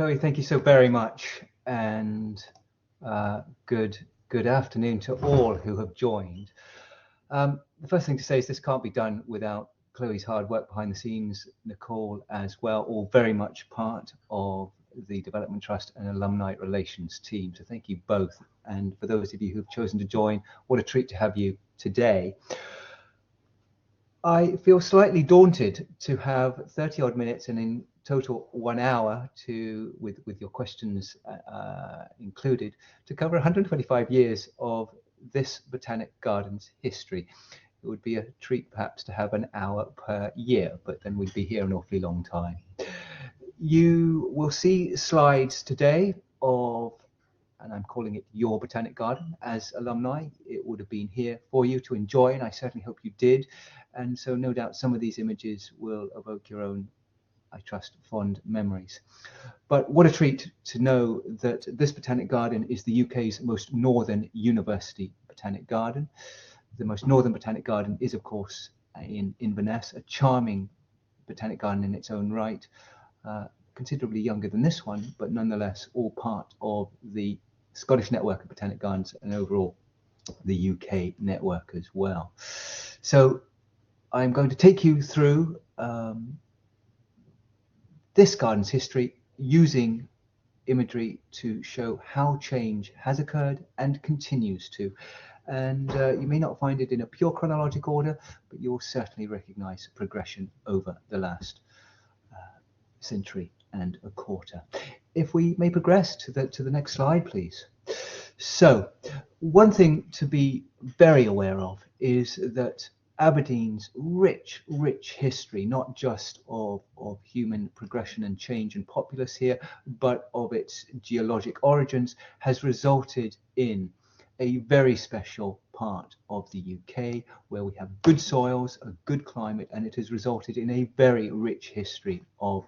Chloe, thank you so very much, and good afternoon to all who have joined. The first thing to say is this can't be done without Chloe's hard work behind the scenes, Nicole as well, all very much part of the Development Trust and Alumni Relations team. So thank you both. And for those of you who've chosen to join, what a treat to have you today. I feel slightly daunted to have 30 odd minutes and in total 1 hour with your questions included, to cover 125 years of this Botanic Gardens history. It would be a treat perhaps to have an hour per year, but then we'd be here an awfully long time. You will see slides today of, and I'm calling it Your Botanic Garden. As alumni, it would have been here for you to enjoy, and I certainly hope you did. And so no doubt some of these images will evoke your own, I trust, fond memories. But what a treat to know that this Botanic Garden is the UK's most northern university botanic garden. The most northern botanic garden is, of course, in Inverness, a charming botanic garden in its own right, considerably younger than this one, but nonetheless all part of the Scottish network of botanic gardens and overall the UK network as well. So I'm going to take you through this garden's history using imagery to show how change has occurred and continues to. And you may not find it in a pure chronological order, but you'll certainly recognize progression over the last century and a quarter. If we may progress to the next slide, please. So one thing to be very aware of is that Aberdeen's rich history, not just of human progression and change and populace here, but of its geologic origins, has resulted in a very special part of the UK where we have good soils, a good climate, and it has resulted in a very rich history of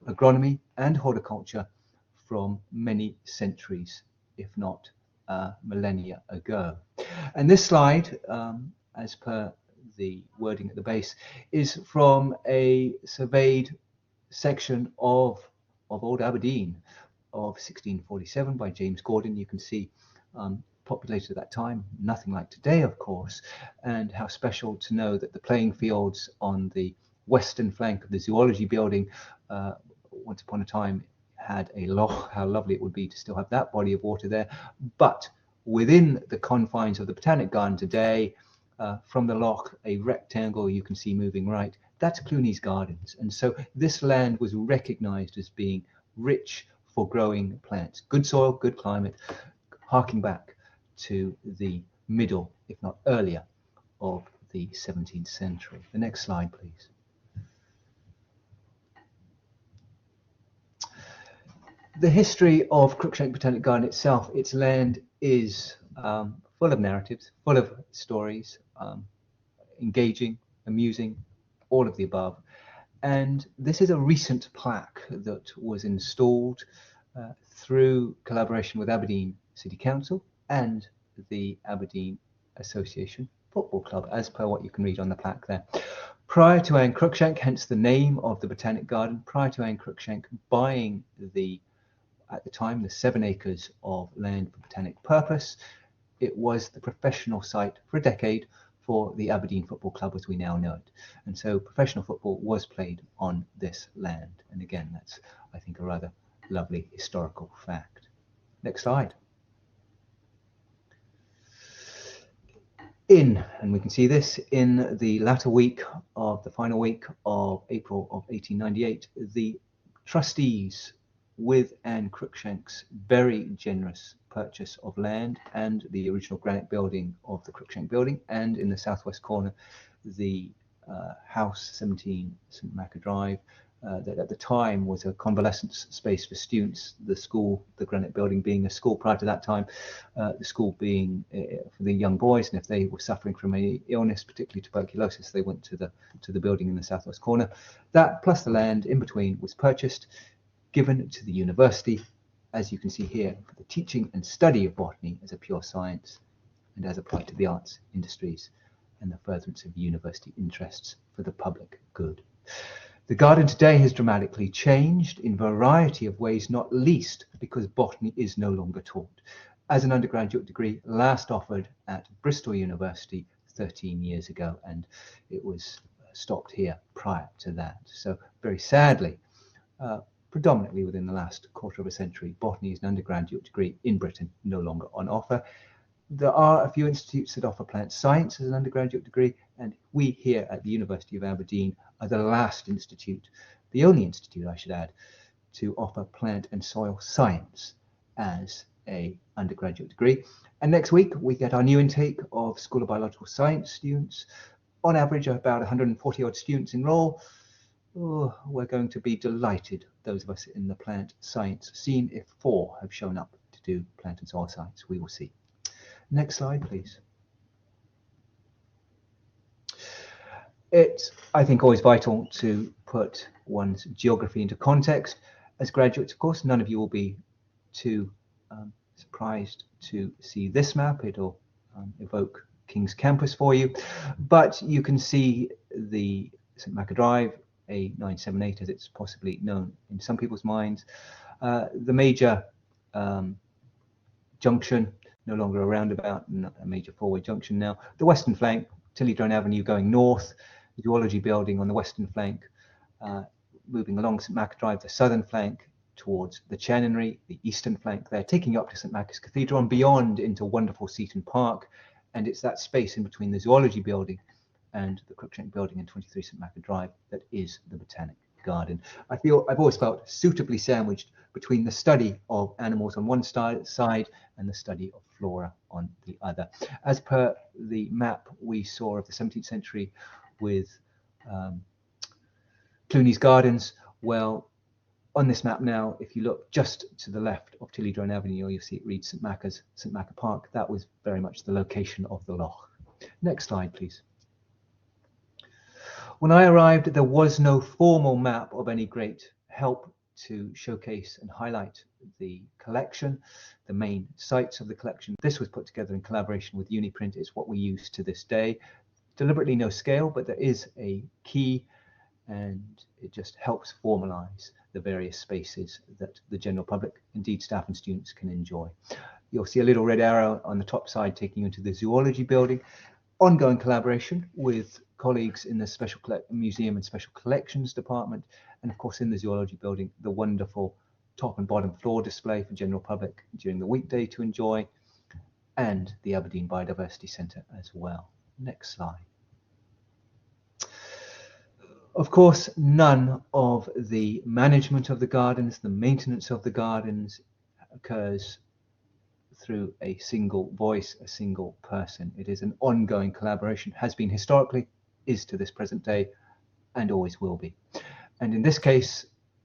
agronomy and horticulture from many centuries, if not millennia ago. And this slide, as per the wording at the base, is from a surveyed section of Old Aberdeen of 1647 by James Gordon. You can see populated at that time, nothing like today, of course, and how special to know that the playing fields on the western flank of the zoology building once upon a time had a loch. How lovely it would be to still have that body of water there. But within the confines of the Botanic Garden today, from the loch, a rectangle you can see moving right, that's Cluny's Gardens. And so this land was recognized as being rich for growing plants. Good soil, good climate, harking back to the middle, if not earlier, of the 17th century. The next slide, please. The history of Cruickshank Botanic Garden itself, its land is full of narratives, full of stories, engaging, amusing, all of the above. And this is a recent plaque that was installed through collaboration with Aberdeen City Council and the Aberdeen Association Football Club, as per what you can read on the plaque there. Prior to Anne Cruickshank, hence the name of the Botanic Garden, prior to Anne Cruickshank buying at the time, the 7 acres of land for botanic purpose, it was the professional site for a decade for the Aberdeen Football Club as we now know it. And so professional football was played on this land. And again, that's, I think, a rather lovely historical fact. Next slide. And we can see this in the latter week of the final week of April of 1898, the trustees, with Anne Cruickshank's very generous purchase of land and the original granite building of the Cruickshank building, and in the southwest corner the house 17 St Maca Drive, that at the time was a convalescence space for students, the school, the granite building being a school prior to that time, the school being for the young boys, and if they were suffering from any illness, particularly tuberculosis, they went to the building in the southwest corner. That plus the land in between was purchased, given to the university, as you can see here, for the teaching and study of botany as a pure science and as applied to the arts, industries, and the furtherance of university interests for the public good. The garden today has dramatically changed in a variety of ways, not least because botany is no longer taught. As an undergraduate degree, last offered at Bristol University 13 years ago, and it was stopped here prior to that. So very sadly, predominantly within the last quarter of a century, botany is an undergraduate degree in Britain no longer on offer. There are a few institutes that offer plant science as an undergraduate degree, and we here at the University of Aberdeen are the last institute, the only institute I should add, to offer plant and soil science as a undergraduate degree. And next week we get our new intake of School of Biological Science students. On average, about 140 odd students enroll. Oh, we're going to be delighted, those of us in the plant science scene, if 4 have shown up to do plant and soil science. We will see. Next slide, please. It's, I think, always vital to put one's geography into context. As graduates, of course, none of you will be too surprised to see this map. It'll evoke King's Campus for you, but you can see the St Maca Drive, A978 as it's possibly known in some people's minds, the major junction, no longer a roundabout, a major four-way junction now, the western flank, Tilly Drone Avenue going north, the Zoology Building on the western flank, moving along St Maca Drive, the southern flank towards the Chanonry, the eastern flank there, taking you up to St Maca's Cathedral and beyond into wonderful Seaton Park. And it's that space in between the Zoology Building and the Cruickshank Building and 23 St Maca Drive that is the Botanic Garden. I feel I've always felt suitably sandwiched between the study of animals on one side and the study of flora on the other. As per the map we saw of the 17th century with Cluny's Gardens, well, on this map now, if you look just to the left of Tilly Drone Avenue, you'll see it reads St Maca Park. That was very much the location of the loch. Next slide, please. When I arrived, there was no formal map of any great help to showcase and highlight the collection, the main sites of the collection. This was put together in collaboration with Uniprint. It's what we use to this day. Deliberately no scale, but there is a key, and it just helps formalize the various spaces that the general public, indeed staff and students, can enjoy. You'll see a little red arrow on the top side taking you into the Zoology Building. Ongoing collaboration with colleagues in the Special Museum and Special Collections Department, and of course in the Zoology Building, the wonderful top and bottom floor display for general public during the weekday to enjoy, and the Aberdeen Biodiversity Centre as well. Next slide. Of course, none of the management of the gardens, the maintenance of the gardens occurs through a single voice, a single person. It is an ongoing collaboration, has been historically, is to this present day, and always will be. And in this case,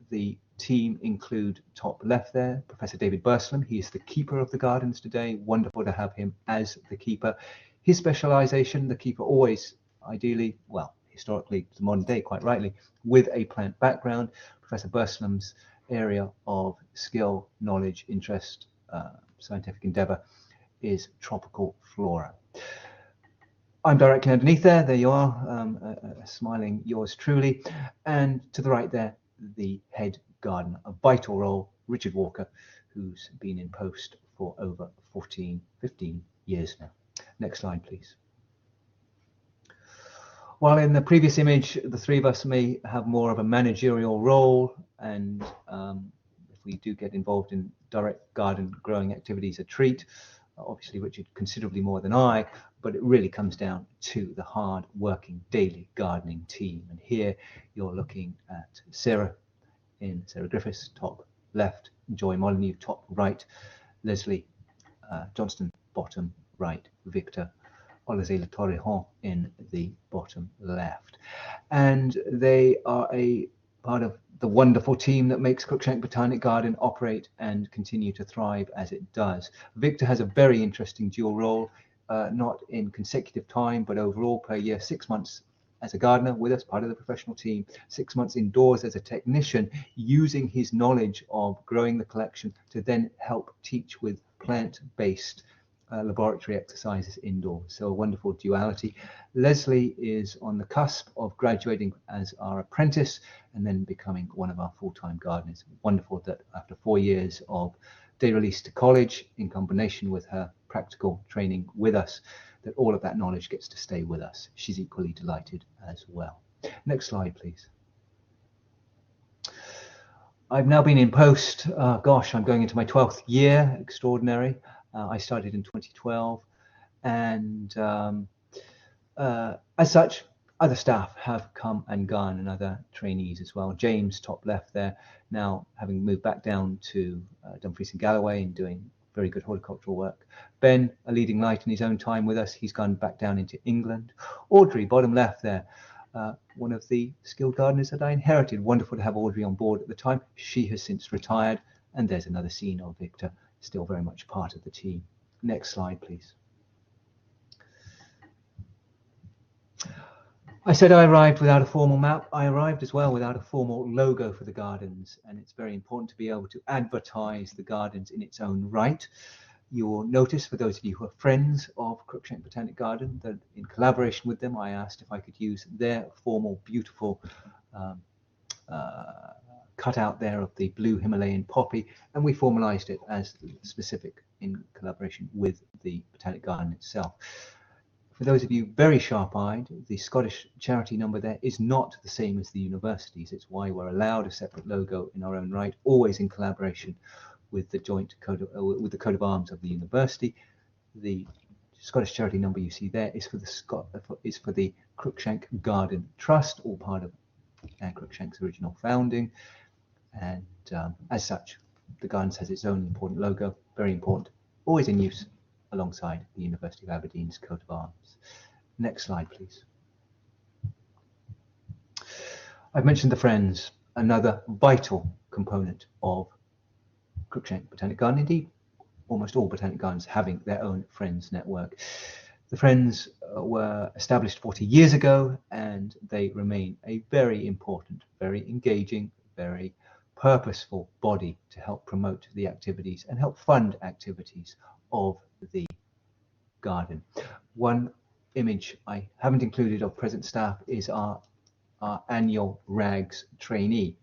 the team include, top left there, Professor David Burslam. He is the keeper of the gardens today. Wonderful to have him as the keeper. His specialization, the keeper always, ideally, well, historically to the modern day, quite rightly, with a plant background. Professor Burslam's area of skill, knowledge, interest, scientific endeavor is tropical flora. I'm directly underneath there. There you are, smiling yours truly. And to the right there, the head gardener, a vital role, Richard Walker, who's been in post for over 15 years now. Next slide, please. While in the previous image, the three of us may have more of a managerial role, and if we do get involved in direct garden growing activities, a treat. Obviously, Richard considerably more than I, but it really comes down to the hard-working daily gardening team. And here you're looking at Sarah Griffiths, top left, Joy Molyneux, top right, Leslie Johnston, bottom right, Victor Olazela Torrejon in the bottom left. And they are a part of the wonderful team that makes Cruickshank Botanic Garden operate and continue to thrive as it does. Victor has a very interesting dual role, not in consecutive time, but overall per year, 6 months as a gardener with us, part of the professional team, 6 months indoors as a technician, using his knowledge of growing the collection to then help teach with plant-based laboratory exercises indoors. So a wonderful duality. Leslie is on the cusp of graduating as our apprentice and then becoming one of our full-time gardeners. Wonderful that after 4 years of day release to college, in combination with her practical training with us, that all of that knowledge gets to stay with us. She's equally delighted as well. Next slide, please. I've now been in post, gosh, I'm going into my 12th year, extraordinary. I started in 2012, and as such, other staff have come and gone, and other trainees as well. James, top left there, now having moved back down to Dumfries and Galloway and doing very good horticultural work. Ben, a leading light in his own time with us, he's gone back down into England. Audrey, bottom left there, one of the skilled gardeners that I inherited. Wonderful to have Audrey on board at the time. She has since retired, and there's another scene of Victor, still very much part of the team. Next slide, please. I said I arrived without a formal map. I arrived as well without a formal logo for the gardens, and it's very important to be able to advertise the gardens in its own right. You will notice, for those of you who are friends of Cruickshank Botanic Garden, that in collaboration with them, I asked if I could use their formal, beautiful cutout there of the blue Himalayan poppy, and we formalized it as specific in collaboration with the Botanic Garden itself. For those of you very sharp-eyed, the Scottish charity number there is not the same as the universities. It's why we're allowed a separate logo in our own right, always in collaboration with the joint coat of arms of the university. The Scottish charity number you see there is for the Cruickshank Garden Trust, all part of Anne Cruickshank's original founding, and as such, the Gardens has its own important logo, very important, always in use alongside the University of Aberdeen's coat of arms. Next slide, please. I've mentioned the Friends, another vital component of Cruickshank Botanic Garden. Indeed, almost all botanic gardens having their own Friends network. The Friends were established 40 years ago, and they remain a very important, very engaging, very purposeful body to help promote the activities and help fund activities of the garden. One image I haven't included of present staff is our annual RAGS trainee.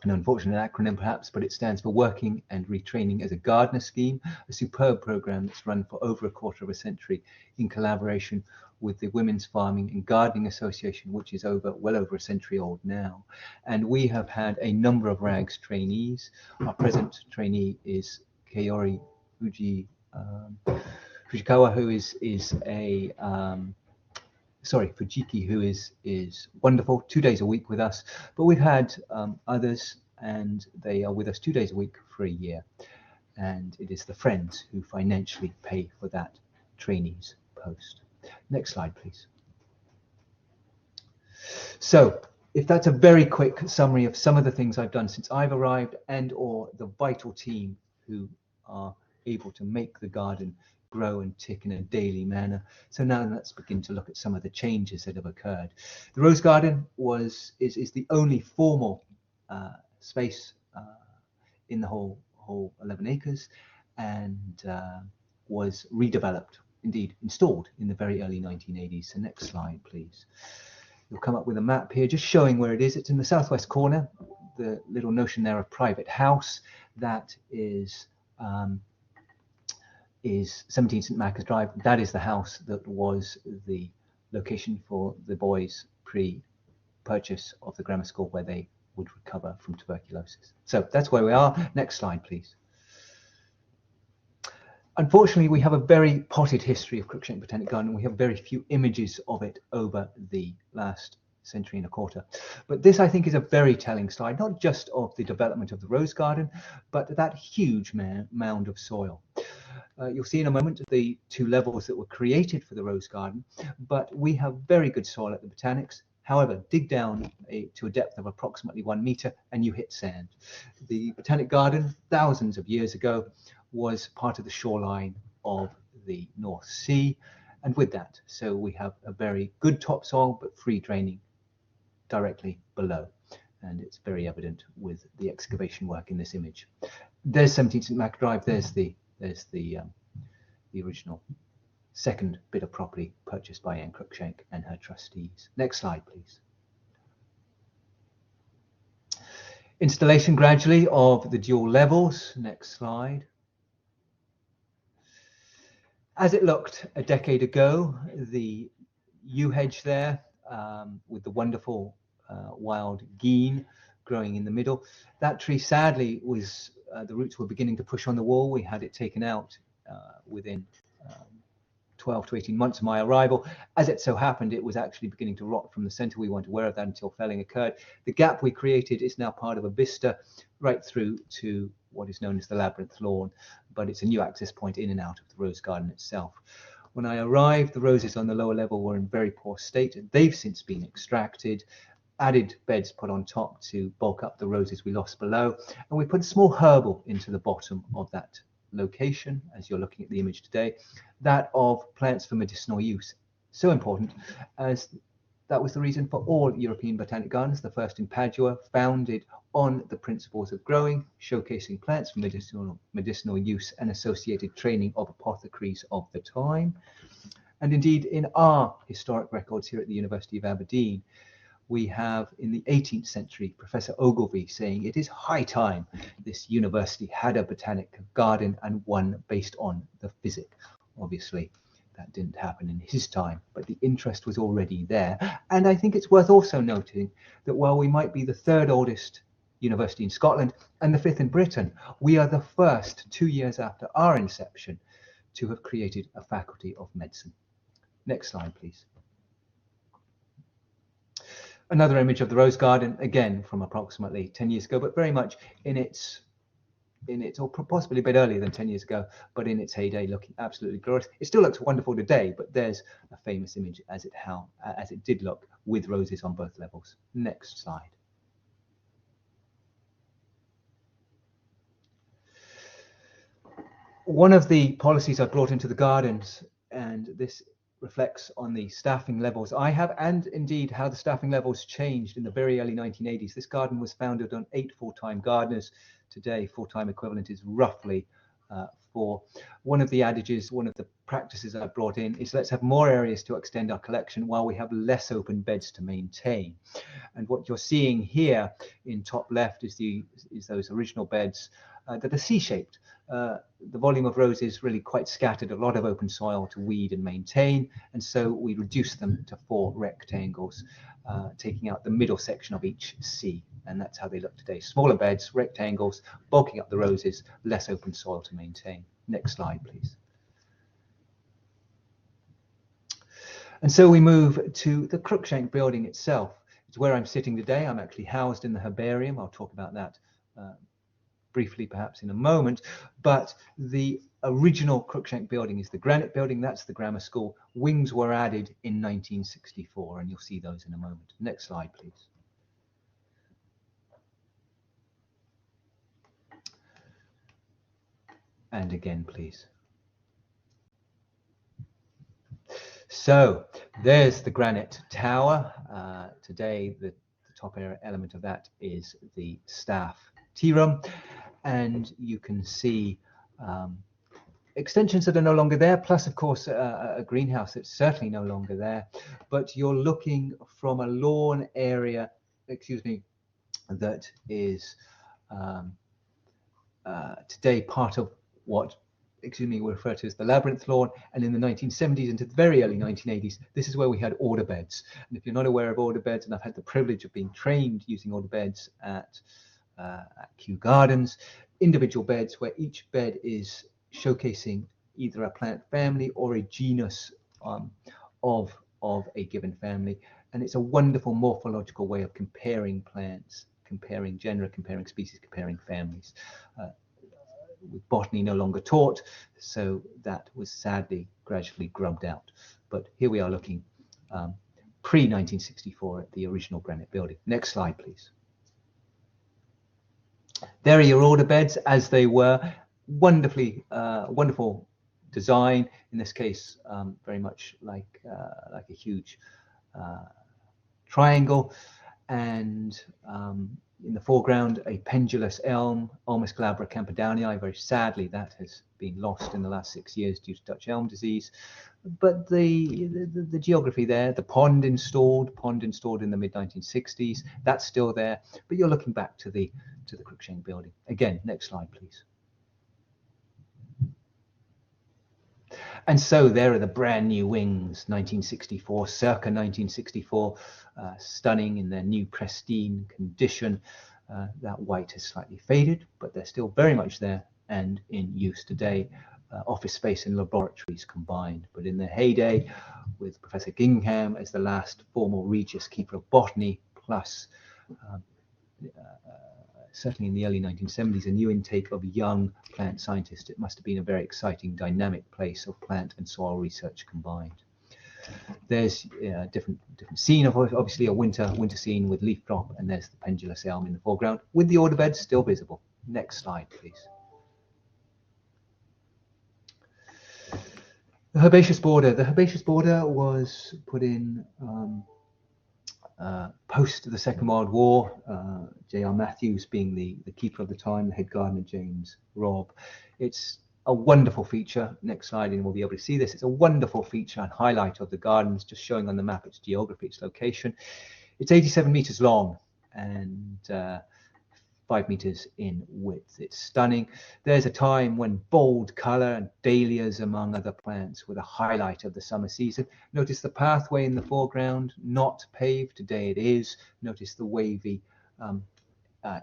An unfortunate acronym perhaps, but it stands for Working and Retraining as a Gardener Scheme, a superb program that's run for over a quarter of a century in collaboration with the Women's Farming and Gardening Association, which is well over a century old now. And we have had a number of RAGS trainees. Our present trainee is Kaori Fujikawa, who Fujiki, who is wonderful, 2 days a week with us. But we've had others, and they are with us 2 days a week for a year. And it is the Friends who financially pay for that trainee's post. Next slide, please. So, if that's a very quick summary of some of the things I've done since I've arrived, and/or the vital team who are able to make the garden grow and tick in a daily manner. So now let's begin to look at some of the changes that have occurred. The Rose Garden is the only formal space in the whole 11 acres, and was redeveloped, indeed installed, in the very early 1980s. So next slide, please. You'll come up with a map here just showing where it is. It's in the southwest corner. The little notion there of private house, that is 17 St Macca's Drive. That is the house that was the location for the boys pre-purchase of the grammar school, where they would recover from tuberculosis. So that's where we are. Next slide, please. Unfortunately, we have a very potted history of Cruickshank Botanic Garden. We have very few images of it over the last century and a quarter. But this, I think, is a very telling slide, not just of the development of the Rose Garden, but that huge mound of soil. You'll see in a moment the 2 levels that were created for the Rose Garden, but we have very good soil at the Botanics. However, dig down to a depth of approximately 1 meter and you hit sand. The Botanic Garden, thousands of years ago, was part of the shoreline of the North Sea, and with that, so we have a very good topsoil, but free draining directly below, and it's very evident with the excavation work in this image. There's 17 St Mac Drive. There's the the original second bit of property purchased by Anne Cruickshank and her trustees. Next slide, please. Installation gradually of the dual levels. Next slide. As it looked a decade ago, the yew hedge there with the wonderful wild gean growing in the middle, that tree sadly was, the roots were beginning to push on the wall. We had it taken out within 12 to 18 months of my arrival. As it so happened, it was actually beginning to rot from the center. We weren't aware of that until felling occurred. The gap we created is now part of a vista right through to what is known as the Labyrinth Lawn, but it's a new access point in and out of the rose garden itself. When I arrived, the roses on the lower level were in very poor state. They've since been extracted, added beds put on top to bulk up the roses we lost below, and we put a small herbal into the bottom of that location, as you're looking at the image today, that of plants for medicinal use. So important, as that was the reason for all European botanic gardens, the first in Padua, founded on the principles of growing, showcasing plants for medicinal use and associated training of apothecaries of the time. And indeed, in our historic records here at the University of Aberdeen, we have in the 18th century Professor Ogilvy saying it is high time this university had a botanic garden, and one based on the physic. Obviously, that didn't happen in his time, but the interest was already there. And I think it's worth also noting that while we might be the third oldest university in Scotland and the fifth in Britain, we are the first 2 years after our inception to have created a faculty of medicine. Next slide, please. Another image of the rose garden, again from approximately 10 years ago, but very much in its, or possibly a bit earlier than 10 years ago, but in its heyday, looking absolutely glorious. It still looks wonderful today, but there's a famous image as it did look with roses on both levels. Next slide. One of the policies I brought into the gardens, and this reflects on the staffing levels I have, and indeed how the staffing levels changed in the very early 1980s. This garden was founded on 8 full-time gardeners. Today, full-time equivalent is roughly 4. One of the adages, one of the practices I brought in is let's have more areas to extend our collection while we have less open beds to maintain. And what you're seeing here in top left is those original beds that are C-shaped. The volume of roses really quite scattered, a lot of open soil to weed and maintain, and so we reduced them to 4 rectangles, taking out the middle section of each C, and that's how they look today. Smaller beds, rectangles, bulking up the roses, less open soil to maintain. Next slide, please. And so we move to the Cruickshank building itself. It's where I'm sitting today. I'm actually housed in the herbarium. I'll talk about that briefly perhaps in a moment, but the original Cruickshank building is the granite building. That's the grammar school. Wings were added in 1964, and you'll see those in a moment. Next slide, please. And again, please. So there's the granite tower. Today, the top element of that is the staff tea room, and you can see extensions that are no longer there, plus of course a greenhouse that's certainly no longer there, but you're looking from a lawn area, that is today part of what we refer to as the Labyrinth Lawn, and in the 1970s into the very early 1980s, this is where we had order beds. And if you're not aware of order beds, and I've had the privilege of being trained using order beds at Kew Gardens, individual beds where each bed is showcasing either a plant family or a genus of a given family, and it's a wonderful morphological way of comparing plants, comparing genera, comparing species, comparing families. With botany no longer taught, so that was sadly gradually grubbed out. But here we are looking pre-1964 at the original granite building. Next slide, please. There are your order beds as they were. Wonderfully, wonderful design. In this case, very much like a huge triangle, and In the foreground, a pendulous elm, Ulmus glabra camperdownii. Very sadly, that has been lost in the last 6 years due to Dutch elm disease. But the geography there, the pond installed in the mid-1960s, that's still there. But you're looking back to the Cruickshank building. Again, next slide, please. And so there are the brand new wings, 1964, circa 1964, stunning in their new pristine condition. That white has slightly faded, but they're still very much there and in use today. Office space and laboratories combined. But in their heyday, with Professor Gingham as the last formal Regius Keeper of Botany, plus certainly in the early 1970s, a new intake of young plant scientists. It must have been a very exciting, dynamic place of plant and soil research combined. There's a different scene, of obviously a winter scene with leaf drop, and there's the pendulous elm in the foreground with the order beds still visible. Next slide, please. The herbaceous border. The herbaceous border was put in post the Second World War, J.R. Matthews being the keeper of the time, the head gardener James Robb. It's a wonderful feature. Next slide and we'll be able to see this. It's a wonderful feature and highlight of the gardens, just showing on the map its geography, its location. It's 87 meters long and 5 meters in width. It's stunning. There's a time when bold color and dahlias, among other plants, were the highlight of the summer season. Notice the pathway in the foreground, not paved. Today it is. Notice the wavy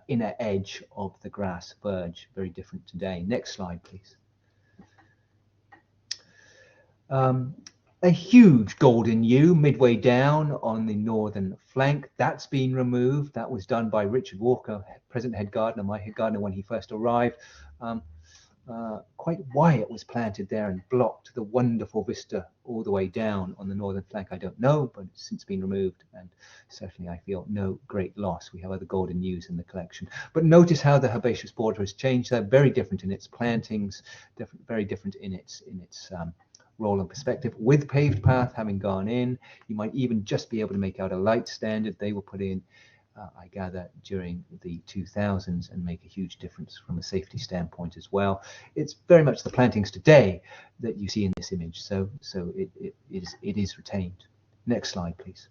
inner edge of the grass verge. Very different today. Next slide, please. A huge golden yew midway down on the northern flank. That's been removed. That was done by Richard Walker, present head gardener, my head gardener when he first arrived. Quite why it was planted there and blocked the wonderful vista all the way down on the northern flank, I don't know, but it's since been removed, and certainly I feel no great loss. We have other golden yews in the collection. But notice how the herbaceous border has changed. They're very different in its plantings, very different in its role and perspective. With paved path having gone in, you might even just be able to make out a light standard. They were put in, I gather, during the 2000s and make a huge difference from a safety standpoint as well. It's very much the plantings today that you see in this image, so it is retained. Next slide, please.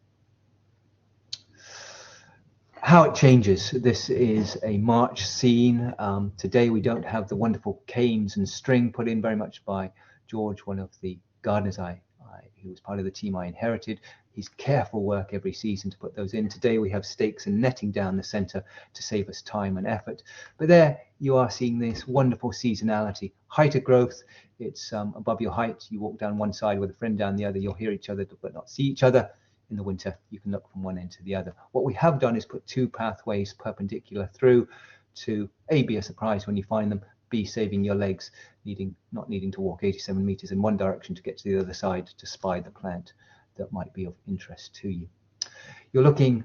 How it changes. This is a March scene. Today we don't have the wonderful canes and string put in, very much by George, one of the gardeners who was part of the team I inherited. His careful work every season to put those in. Today we have stakes and netting down the center to save us time and effort. But there you are seeing this wonderful seasonality. Height of growth, it's above your height. You walk down one side with a friend down the other, you'll hear each other but not see each other. In the winter, you can look from one end to the other. What we have done is put two pathways perpendicular through to A, be a surprise when you find them, B, saving your legs, not needing to walk 87 meters in one direction to get to the other side to spy the plant that might be of interest to you. You're looking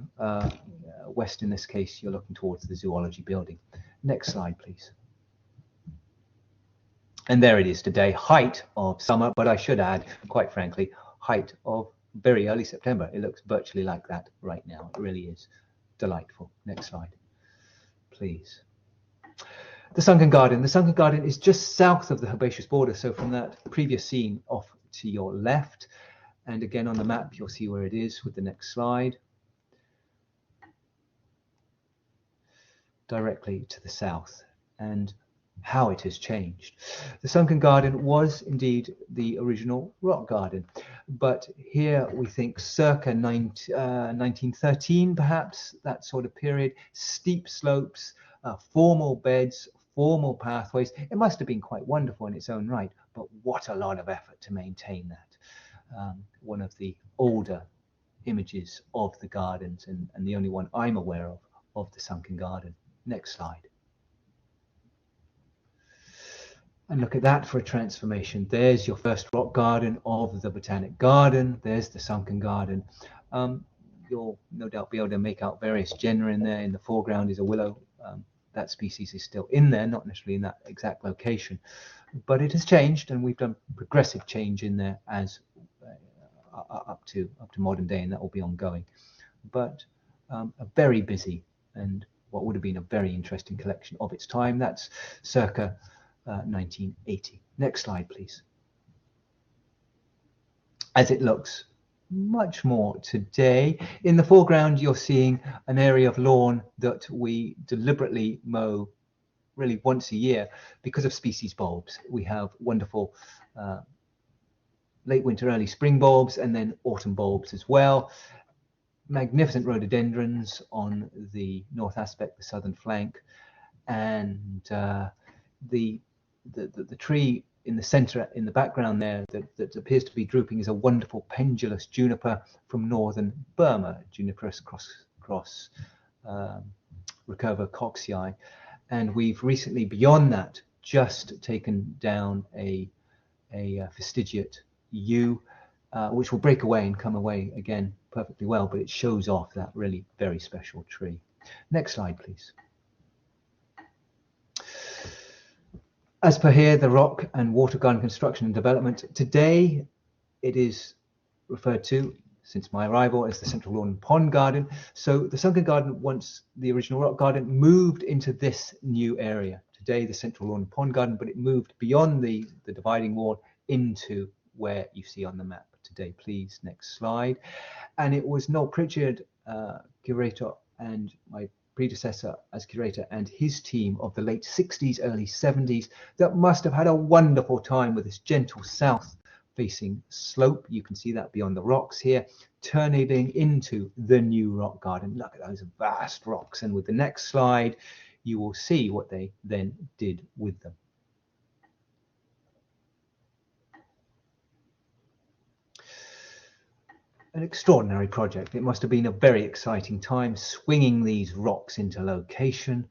west in this case, you're looking towards the zoology building. Next slide, please. And there it is today, height of summer, but I should add, quite frankly, height of very early September. It looks virtually like that right now. It really is delightful. Next slide, please. The sunken garden. The sunken garden is just south of the herbaceous border. So from that previous scene off to your left, and again on the map, you'll see where it is with the next slide. Directly to the south, and how it has changed. The sunken garden was indeed the original rock garden, but here we think circa 1913, perhaps, that sort of period. Steep slopes, formal beds, formal pathways. It must have been quite wonderful in its own right, but what a lot of effort to maintain that. One of the older images of the gardens, and the only one I'm aware of the sunken garden. Next slide. And look at that for a transformation. There's your first rock garden of the Botanic Garden. There's the sunken garden. You'll no doubt be able to make out various genera in there. In the foreground is a willow. That species is still in there, not necessarily in that exact location, but it has changed, and we've done progressive change in there as up to modern day, and that will be ongoing. But a very busy and what would have been a very interesting collection of its time. That's circa 1980. Next slide, please. As it looks much more today. In the foreground, you're seeing an area of lawn that we deliberately mow really once a year because of species bulbs. We have wonderful late winter, early spring bulbs, and then autumn bulbs as well. Magnificent rhododendrons on the north aspect, the southern flank, and the tree in the center, in the background there, that appears to be drooping, is a wonderful pendulous juniper from northern Burma, Juniperus cross recurva coxii. And we've recently, beyond that, just taken down a fastigiate yew, which will break away and come away again perfectly well, but it shows off that really very special tree. Next slide, please. As per here, the rock and water garden construction and development. Today, it is referred to, since my arrival, as the Central Lawn and Pond Garden. So the sunken garden, once the original rock garden, moved into this new area. Today, the Central Lawn and Pond Garden, but it moved beyond the dividing wall into where you see on the map today. Please, next slide. And it was Noel Pritchard, curator, and my predecessor as curator, and his team of the late 60s, early 70s, that must have had a wonderful time with this gentle south facing slope. You can see that beyond the rocks here, turning into the new rock garden. Look at those vast rocks. And with the next slide, you will see what they then did with them. An extraordinary project. It must have been a very exciting time, swinging these rocks into location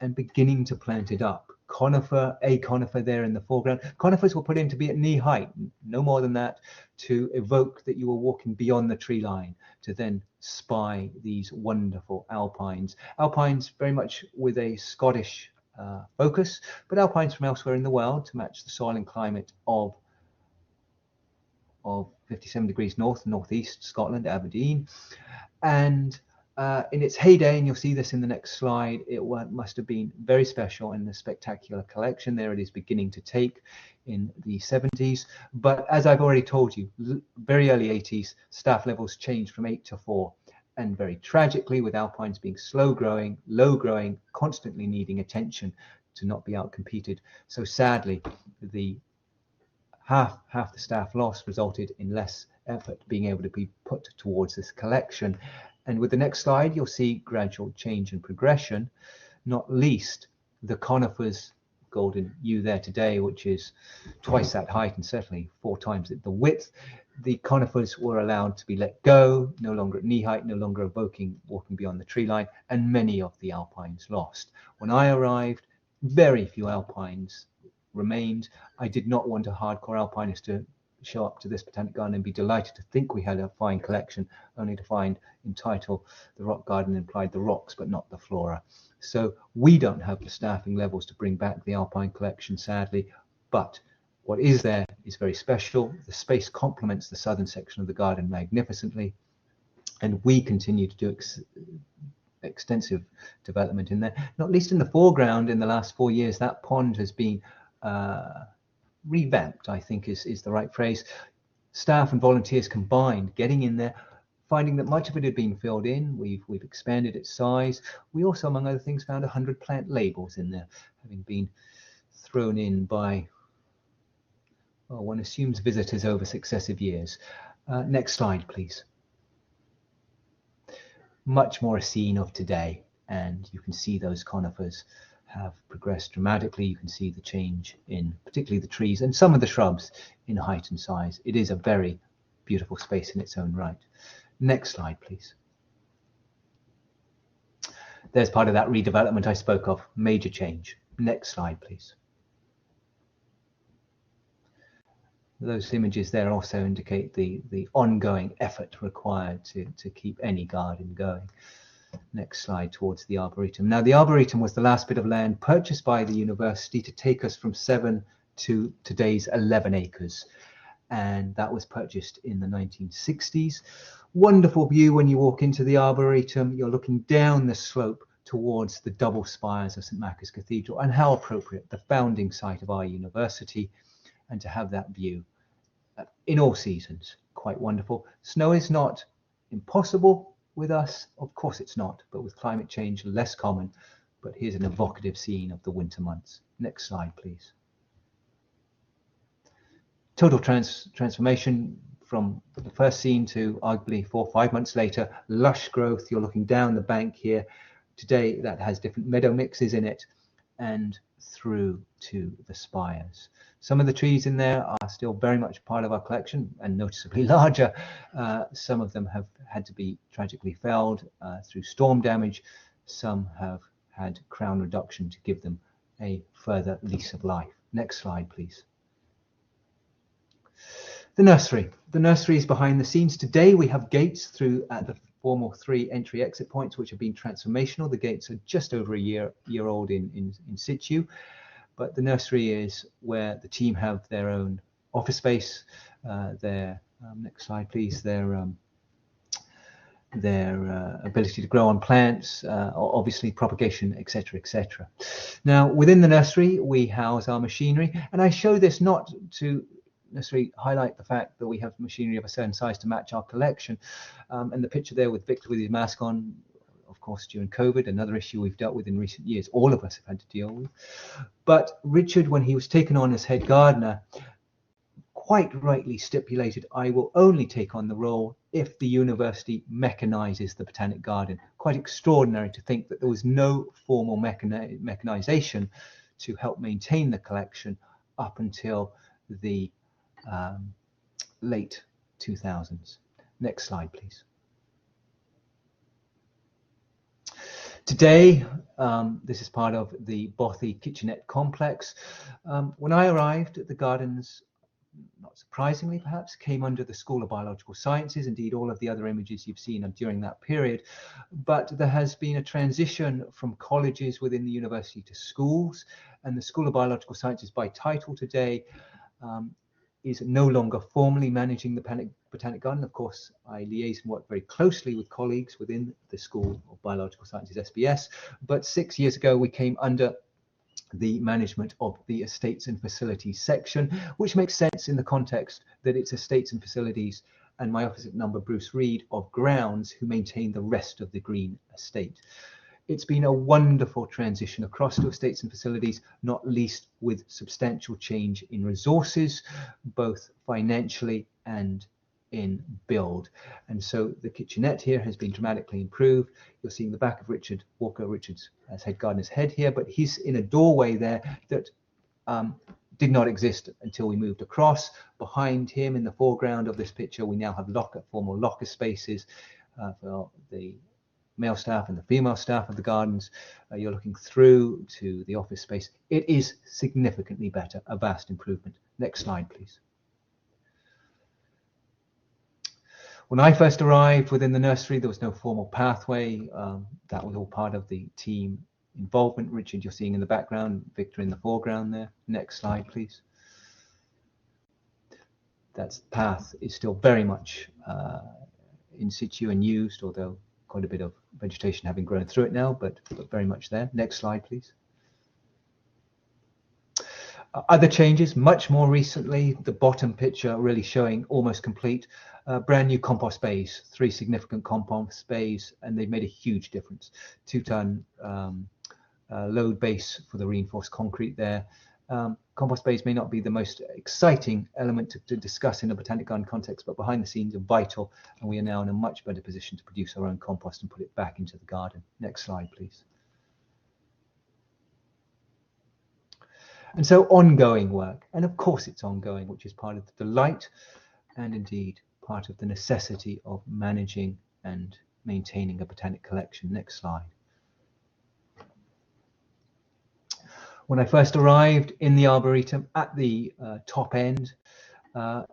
and beginning to plant it up. A conifer there in the foreground. Conifers were put in to be at knee height, no more than that, to evoke that you were walking beyond the tree line, to then spy these wonderful alpines. Alpines very much with a Scottish focus, but alpines from elsewhere in the world to match the soil and climate of 57 degrees north, northeast Scotland, Aberdeen. And in its heyday, and you'll see this in the next slide, it must have been very special in the spectacular collection. There it is beginning to take in the 70s. But as I've already told you, very early 80s, staff levels changed from 8 to 4. And very tragically, with alpines being slow growing, low growing, constantly needing attention to not be outcompeted. So sadly, the half the staff loss resulted in less effort being able to be put towards this collection. And with the next slide, you'll see gradual change and progression, not least the conifers, golden yew there today, which is twice that height and certainly 4 times the width. The conifers were allowed to be let go, no longer at knee height, no longer evoking walking beyond the tree line, and many of the alpines lost. When I arrived, very few alpines remained. I did not want a hardcore alpinist to show up to this botanic garden and be delighted to think we had a fine collection, only to find in title the rock garden implied the rocks but not the flora. So we don't have the staffing levels to bring back the alpine collection, sadly, but what is there is very special. The space complements the southern section of the garden magnificently, and we continue to do extensive development in there, not least in the foreground. In the last 4 years, that pond has been revamped, I think is the right phrase. Staff and volunteers combined, getting in there, finding that much of it had been filled in. We've expanded its size. We also, among other things, found 100 plant labels in there, having been thrown in by, well, one assumes, visitors over successive years. Next slide, please. Much more a scene of today, and you can see those conifers have progressed dramatically. You can see the change in particularly the trees and some of the shrubs in height and size. It is a very beautiful space in its own right. Next slide, please. There's part of that redevelopment I spoke of, major change. Next slide, please. Those images there also indicate the ongoing effort required to keep any garden going. Next slide, towards the Arboretum. Now, the Arboretum was the last bit of land purchased by the university to take us from 7 to today's 11 acres. and that was purchased in the 1960s. Wonderful view when you walk into the Arboretum. You're looking down the slope towards the double spires of St Marcus Cathedral, and how appropriate, the founding site of our university, and to have that view in all seasons, quite wonderful. Snow is not impossible with us, of course it's not, but with climate change, less common. But here's an evocative scene of the winter months. Next slide, please. Total transformation from the first scene to arguably 4 or 5 months later. Lush growth, you're looking down the bank here. Today that has different meadow mixes in it, and through to the spires. Some of the trees in there are still very much part of our collection and noticeably larger. Some of them have had to be tragically felled through storm damage. Some have had crown reduction to give them a further lease of life. Next slide, please. The nursery. The nursery is behind the scenes. Today we have gates through at the formal 3 entry exit points, which have been transformational. The gates are just over a year old in situ, but the nursery is where the team have their own office space, their next slide please, their ability to grow on plants, obviously propagation, etc., etc. Now within the nursery we house our machinery, and I show this not to necessarily highlight the fact that we have machinery of a certain size to match our collection, and the picture there with Victor with his mask on, of course during COVID, another issue we've dealt with in recent years, all of us have had to deal with. But Richard, when he was taken on as head gardener, quite rightly stipulated, I will only take on the role if the university mechanizes the Botanic Garden. Quite extraordinary to think that there was no formal mechanization to help maintain the collection up until the late 2000s. Next slide, please. Today, this is part of the Bothy Kitchenette complex. When I arrived at the gardens, not surprisingly perhaps, came under the School of Biological Sciences. Indeed, all of the other images you've seen are during that period. But there has been a transition from colleges within the university to schools, and the School of Biological Sciences by title today is no longer formally managing the Botanic Garden. Of course, I liaise and work very closely with colleagues within the School of Biological Sciences, SBS, but 6 years ago we came under the management of the Estates and Facilities section, which makes sense in the context that it's Estates and Facilities and my opposite number, Bruce Reed, of Grounds, who maintain the rest of the green estate. It's been a wonderful transition across to Estates and Facilities, not least with substantial change in resources, both financially and in build. And so the kitchenette here has been dramatically improved. You're seeing the back of Richard Walker, Richard's as head gardener's head here, but he's in a doorway there that did not exist until we moved across. Behind him in the foreground of this picture, we now have formal locker spaces for the male staff and the female staff of the gardens. You're looking through to the office space. It is significantly better, a vast improvement. Next slide, please. When I first arrived within the nursery, there was no formal pathway. That was all part of the team involvement. Richard, you're seeing in the background, Victor in the foreground there. Next slide, please. That path is still very much in situ and used, although quite a bit of vegetation having grown through it now, but very much there. Next slide, please. Other changes, much more recently, the bottom picture really showing almost complete. Brand new compost bays, 3 significant compost bays, and they've made a huge difference. 2-ton load base for the reinforced concrete there. Compost bays may not be the most exciting element to discuss in a botanic garden context, but behind the scenes are vital, and we are now in a much better position to produce our own compost and put it back into the garden. Next slide, please. And so ongoing work, and of course it's ongoing, which is part of the delight and indeed part of the necessity of managing and maintaining a botanic collection. Next slide. When I first arrived in the Arboretum, at the top end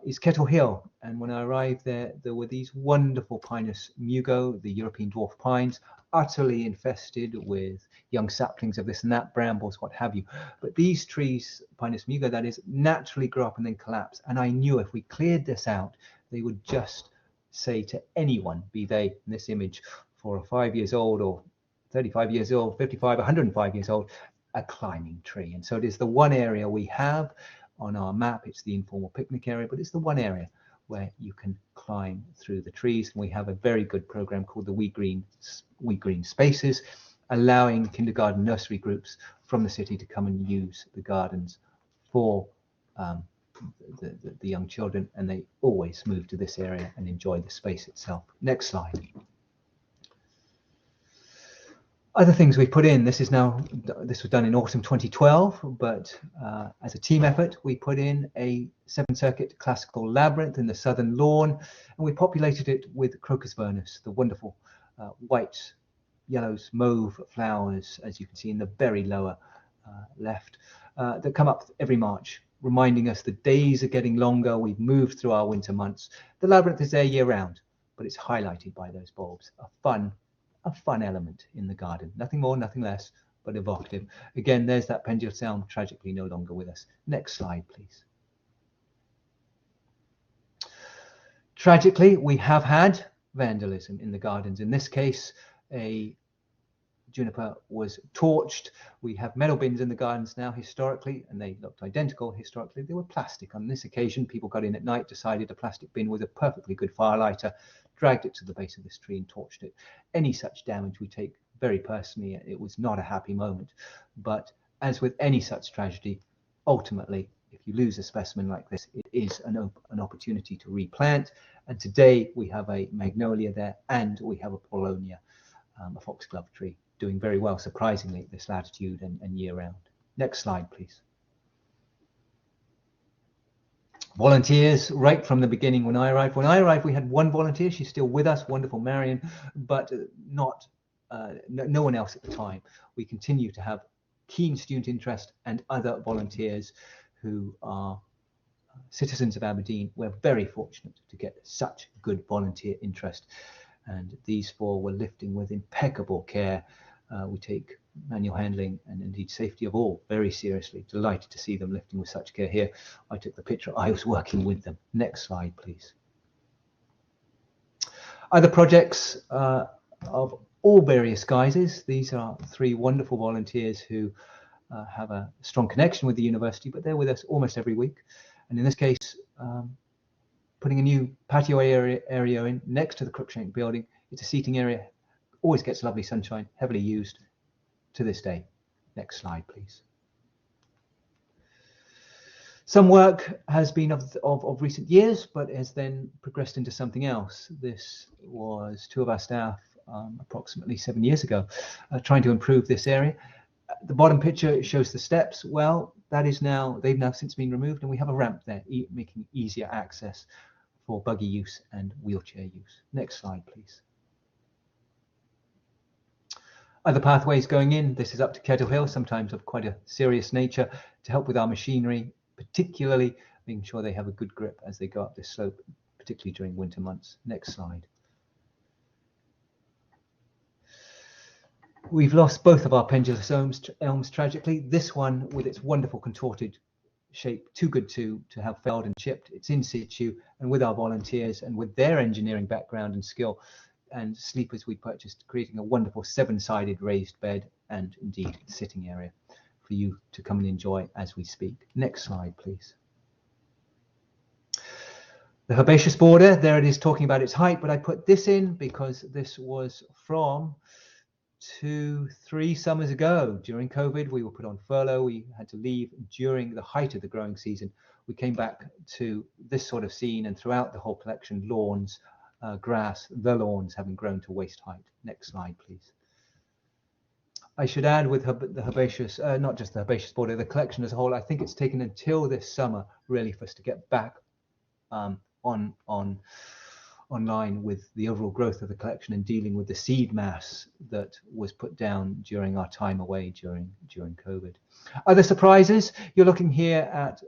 is Kettle Hill, and when I arrived there, there were these wonderful Pinus mugo, the European dwarf pines, utterly infested with young saplings of this and that, brambles, what have you. But these trees, Pinus mugo that is, naturally grow up and then collapse. And I knew if we cleared this out, they would just say to anyone, be they in this image 4 or 5 years old or 35 years old, 55, 105 years old, a climbing tree. And so it is the one area we have on our map. It's the informal picnic area, but it's the one area where you can climb through the trees. And we have a very good program called the We Green Spaces, allowing kindergarten nursery groups from the city to come and use the gardens for the young children, and they always move to this area and enjoy the space itself. Next slide. Other things we put in, this was done in autumn 2012, but as a team effort, we put in a 7-circuit classical labyrinth in the southern lawn, and we populated it with crocus vernus, the wonderful whites, yellows, mauve flowers, as you can see in the very lower left, that come up every March, reminding us the days are getting longer. We've moved through our winter months. The labyrinth is there year round, but it's highlighted by those bulbs. A fun element in the garden. Nothing more, nothing less, but evocative. Again, there's that pendulous elm, tragically no longer with us. Next slide, please. Tragically, we have had vandalism in the gardens. In this case, a juniper was torched. We have metal bins in the gardens now historically, and they looked identical historically. They were plastic. On this occasion, people got in at night, decided a plastic bin was a perfectly good fire lighter, dragged it to the base of this tree and torched it. Any such damage we take very personally. It was not a happy moment, but as with any such tragedy, ultimately, if you lose a specimen like this, it is an opportunity to replant. And today we have a magnolia there, and we have a paulownia, a foxglove tree, doing very well, surprisingly, at this latitude and year round. Next slide, please. Volunteers right from the beginning. When I arrived, we had one volunteer. She's still with us, wonderful Marion, but no one else at the time. We continue to have keen student interest and other volunteers who are citizens of Aberdeen. We're very fortunate to get such good volunteer interest, and these 4 were lifting with impeccable care. We take manual handling and indeed safety of all very seriously. Delighted to see them lifting with such care here. I took the picture. I was working with them. Next slide, please. Other projects of all various guises. These are 3 wonderful volunteers who have a strong connection with the university, but they're with us almost every week. And in this case, putting a new patio area in next to the Cruickshank building. It's a seating area, always gets lovely sunshine, heavily used to this day. Next slide, please. Some work has been of recent years, but has then progressed into something else. This was 2 of our staff approximately 7 years ago, trying to improve this area. The bottom picture shows the steps. Well, they've now since been removed, and we have a ramp there, making easier access for buggy use and wheelchair use. Next slide, please. Other pathways going in. This is up to Kettle Hill, sometimes of quite a serious nature, to help with our machinery, particularly making sure they have a good grip as they go up this slope, particularly during winter months. Next slide. We've lost both of our pendulous elms tragically. This one, with its wonderful contorted shape, too good to have felled and chipped. It's in situ, and with our volunteers and with their engineering background and skill and sleepers we purchased, creating a wonderful 7-sided raised bed and indeed sitting area for you to come and enjoy as we speak. Next slide, please. The herbaceous border, there it is talking about its height, but I put this in because this was from 2-3 summers ago. During COVID, we were put on furlough. We had to leave during the height of the growing season. We came back to this sort of scene, and throughout the whole collection, lawns, grass, the lawns having grown to waist height. Next slide, please. I should add with the herbaceous, not just the herbaceous border, the collection as a whole, I think it's taken until this summer really for us to get back online with the overall growth of the collection and dealing with the seed mass that was put down during our time away during COVID. Other surprises, you're looking here at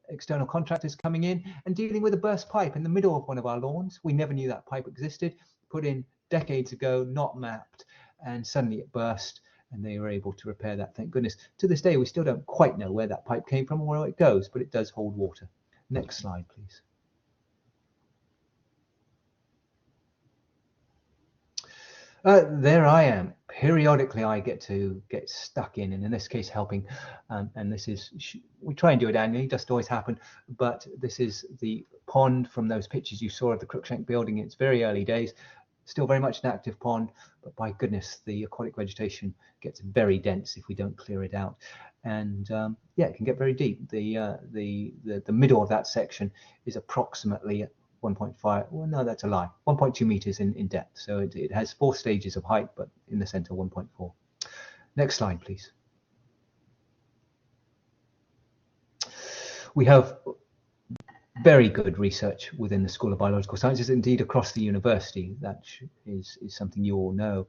external contractors coming in and dealing with a burst pipe in the middle of one of our lawns. We never knew that pipe existed, put in decades ago, not mapped, and suddenly it burst, and they were able to repair that, thank goodness. To this day, we still don't quite know where that pipe came from or where it goes, but it does hold water. Next slide, please. There I am. Periodically, I get to get stuck in this case, helping. And this is, we try and do it annually, doesn't always happen. But this is the pond from those pictures you saw of the Cruickshank building. It's very early days, still very much an active pond. But by goodness, the aquatic vegetation gets very dense if we don't clear it out. And yeah, it can get very deep. The middle of that section is approximately 1.5, well, no, that's a lie, 1.2 meters in depth. So it has 4 stages of height, but in the center 1.4. Next slide, please. We have very good research within the School of Biological Sciences, indeed across the university. That is something you all know.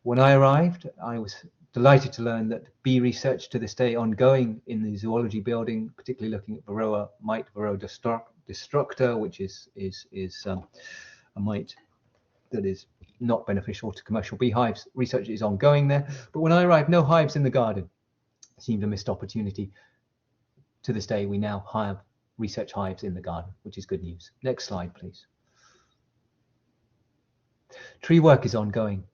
When I arrived, I was delighted to learn that bee research to this day ongoing in the zoology building, particularly looking at Varroa mite, Varroa destructor, which is a mite that is not beneficial to commercial beehives. Research is ongoing there. But when I arrived, no hives in the garden. It seemed a missed opportunity. To this day, we now have research hives in the garden, which is good news. Next slide, please. Tree work is ongoing.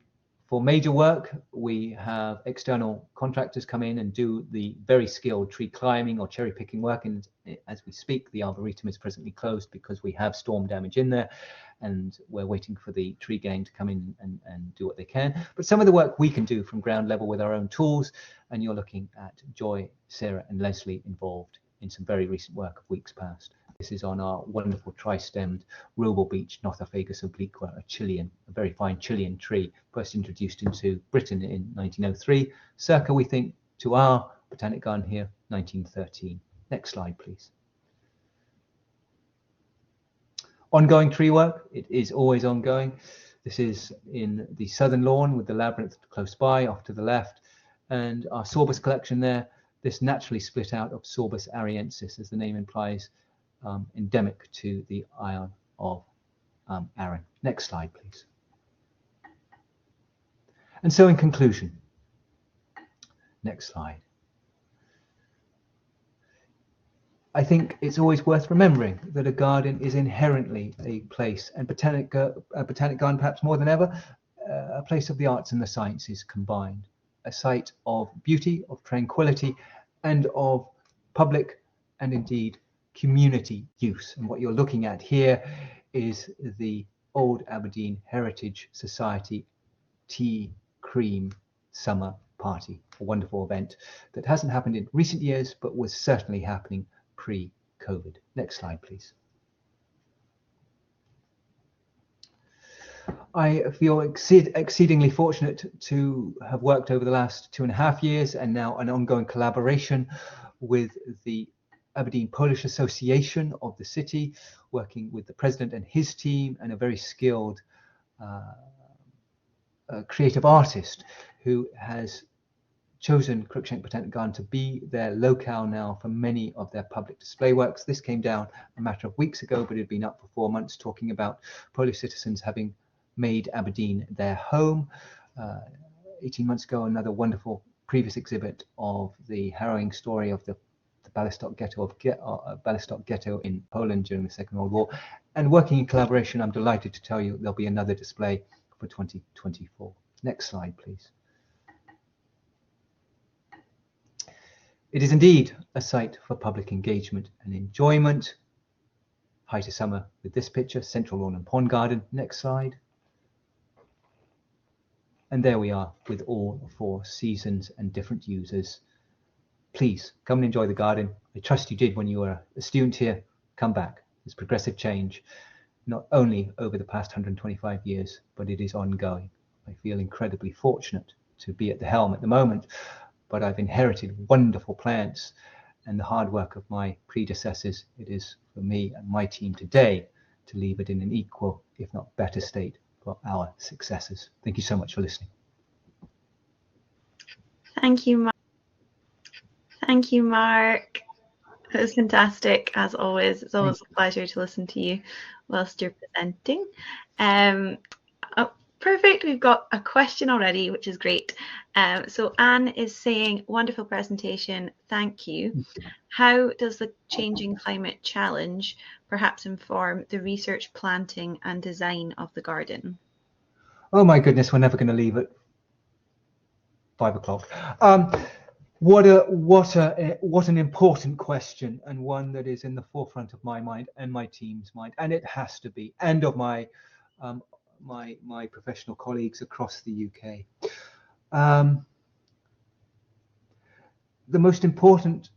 For major work, we have external contractors come in and do the very skilled tree climbing or cherry picking work. And as we speak, the Arboretum is presently closed because we have storm damage in there, and we're waiting for the tree gang to come in and do what they can. But some of the work we can do from ground level with our own tools, and you're looking at Joy, Sarah and Leslie involved in some very recent work of weeks past. This is on our wonderful tri-stemmed rural beech, Nothofagus obliqua, a very fine Chilean tree, first introduced into Britain in 1903, circa, we think, to our botanic garden here, 1913. Next slide, please. Ongoing tree work, it is always ongoing. This is in the southern lawn with the labyrinth close by, off to the left, and our Sorbus collection there, this naturally split out of Sorbus ariensis, as the name implies, endemic to the Isle of Arran. Next slide, please. And so in conclusion, next slide. I think it's always worth remembering that a garden is inherently a place, and a botanic garden perhaps more than ever, a place of the arts and the sciences combined, a site of beauty, of tranquility, and of public and indeed community use. And what you're looking at here is the Old Aberdeen Heritage Society Tea Cream Summer Party, a wonderful event that hasn't happened in recent years, but was certainly happening pre-COVID. Next slide, please. I feel exceedingly fortunate to have worked over the last 2.5 years, and now an ongoing collaboration with the Aberdeen Polish Association of the city, working with the president and his team, and a very skilled creative artist who has chosen Cruickshank Botanic Garden to be their locale now for many of their public display works. This came down a matter of weeks ago, but it had been up for 4 months, talking about Polish citizens having made Aberdeen their home. 18 months ago, another wonderful previous exhibit of the harrowing story of the Białystok ghetto in Poland during the Second World War. And working in collaboration, I'm delighted to tell you there'll be another display for 2024. Next slide, please. It is indeed a site for public engagement and enjoyment. Height of summer with this picture, Central Lawn and Pond Garden. Next slide. And there we are with all 4 seasons and different users. Please come and enjoy the garden. I trust you did when you were a student here. Come back. There's progressive change, not only over the past 125 years, but it is ongoing. I feel incredibly fortunate to be at the helm at the moment, but I've inherited wonderful plants and the hard work of my predecessors. It is for me and my team today to leave it in an equal, if not better state for our successors. Thank you so much for listening. Thank you, Mark. Thank you, Mark. It was fantastic, as always. It's always a pleasure to listen to you whilst you're presenting. Perfect. We've got a question already, which is great. So Anne is saying, wonderful presentation. Thank you. How does the changing climate challenge perhaps inform the research, planting and design of the garden? Oh my goodness, we're never going to leave at 5 o'clock. What an important question, and one that is in the forefront of my mind and my team's mind, and it has to be, and of my my professional colleagues across the UK. The most important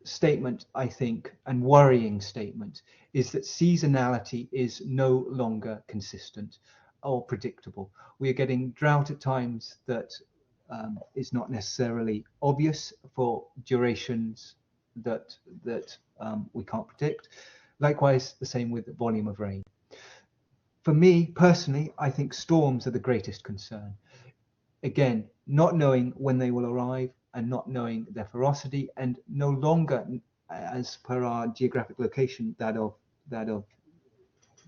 statement, I think, and worrying statement, is that seasonality is no longer consistent or predictable. We are getting drought at times that is not necessarily obvious for durations that we can't predict. Likewise, the same with the volume of rain. For me personally, I think storms are the greatest concern. Again, not knowing when they will arrive and not knowing their ferocity, and no longer, as per our geographic location, that of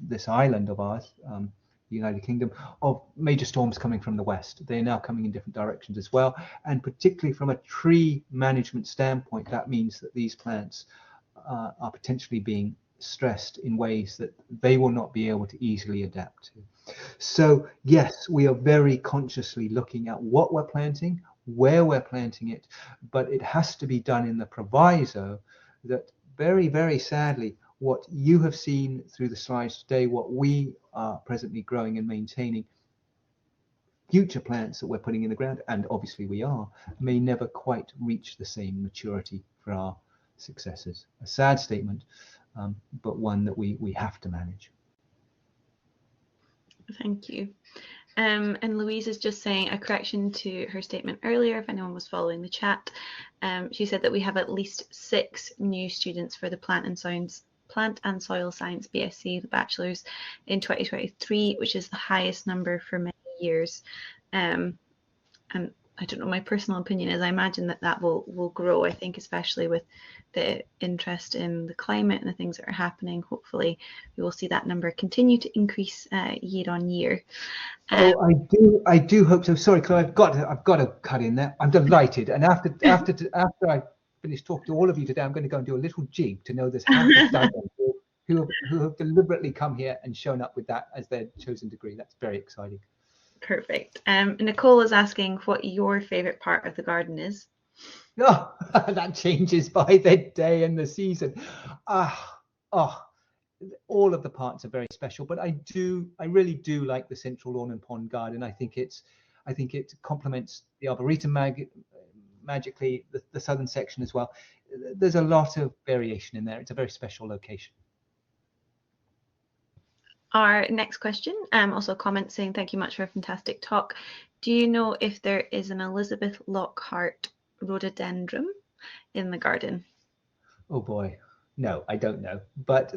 this island of ours, the United Kingdom, of major storms coming from the west. They're now coming in different directions as well, and particularly from a tree management standpoint, that means that these plants are potentially being stressed in ways that they will not be able to easily adapt to. So yes, we are very consciously looking at what we're planting, where we're planting it, but it has to be done in the proviso that very, very sadly, what you have seen through the slides today, what we are presently growing and maintaining, future plants that we're putting in the ground, and obviously we are, may never quite reach the same maturity for our successors. A sad statement, but one that we have to manage. Thank you. And Louise is just saying a correction to her statement earlier, if anyone was following the chat. She said that we have at least 6 new students for the Plant and Soil Science BSc, the Bachelor's, in 2023, which is the highest number for many years. And I don't know, my personal opinion is I imagine that will grow. I think especially with the interest in the climate and the things that are happening, hopefully we will see that number continue to increase year on year. I do hope so. Sorry, Chloe, I've got to cut in there. I'm delighted, and after I finish talking to all of you today, I'm going to go and do a little jig to know there's half a dozen who have deliberately come here and shown up with that as their chosen degree. That's very exciting. Perfect. Nicole is asking what your favourite part of the garden is. Oh, that changes by the day and the season. All of the parts are very special, but I really do like the central lawn and pond garden. I think it complements the Arboretum magically, the southern section as well. There's a lot of variation in there. It's a very special location. Our next question, also a comment saying, thank you much for a fantastic talk. Do you know if there is an Elizabeth Lockhart rhododendron in the garden? Oh boy, no, I don't know. But